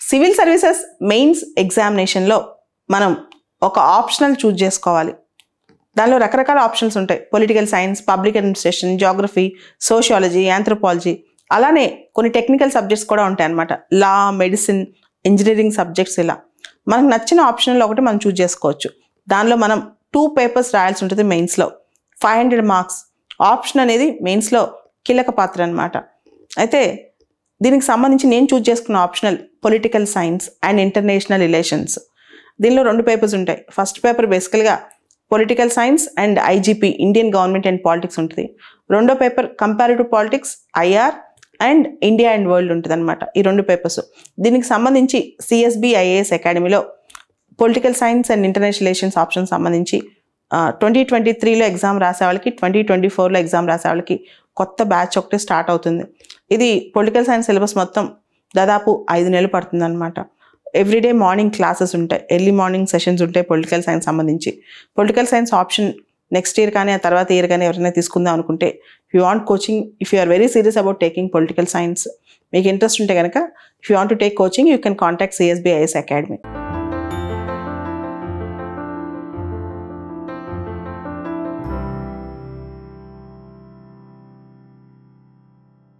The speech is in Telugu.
సివిల్ సర్వీసెస్ మెయిన్స్ ఎగ్జామినేషన్లో మనం ఒక ఆప్షనల్ చూజ్ చేసుకోవాలి. దానిలో రకరకాల ఆప్షన్స్ ఉంటాయి. Political science, public administration, Geography, sociology, anthropology, అలానే కొన్ని టెక్నికల్ సబ్జెక్ట్స్ కూడా ఉంటాయి అన్నమాట. లా, మెడిసిన్, ఇంజనీరింగ్ సబ్జెక్ట్స్. ఇలా మనకు నచ్చిన ఆప్షన్లో ఒకటి మనం చూజ్ చేసుకోవచ్చు. దానిలో మనం 2 పేపర్స్ రాయాల్సి ఉంటుంది మెయిన్స్లో. 500 మార్క్స్. ఆప్షన్ అనేది మెయిన్స్లో కీలక పాత్ర అనమాట. అయితే దీనికి సంబంధించి నేను చూజ్ చేసుకున్న optional political science and international relations. దీనిలో 2 పేపర్స్ ఉంటాయి. ఫస్ట్ పేపర్ బేసికల్గా political science and IGP, Indian government and politics ఉంటుంది. రెండో paper comparative politics, IR and India and world ఉంటుంది అనమాట. ఈ 2 పేపర్స్. దీనికి సంబంధించి సిఎస్బి ఐఏఎస్ అకాడమీలో political science and international relations option సంబంధించి 2023లో ఎగ్జామ్ రాసే వాళ్ళకి, 2024లో ఎగ్జామ్ రాసే వాళ్ళకి కొత్త బ్యాచ్ ఒకటి స్టార్ట్ అవుతుంది. ఇది పొలిటికల్ సైన్స్ సిలబస్ మొత్తం దాదాపు 5 నెలలు పడుతుంది అనమాట. ఎవ్రీడే మార్నింగ్ క్లాసెస్ ఉంటాయి, ఎర్లీ మార్నింగ్ సెషన్స్ ఉంటాయి పొలిటికల్ సైన్స్ సంబంధించి. Political science option next year కానీ ఆ తర్వాత ఇయర్ కానీ ఎవరైనా తీసుకుందాం అనుకుంటే, if you want coaching, if you are very serious about taking political science, మీకు ఇంట్రెస్ట్ ఉంటే కనుక, if you want to take coaching, you can contact CSB IAS academy.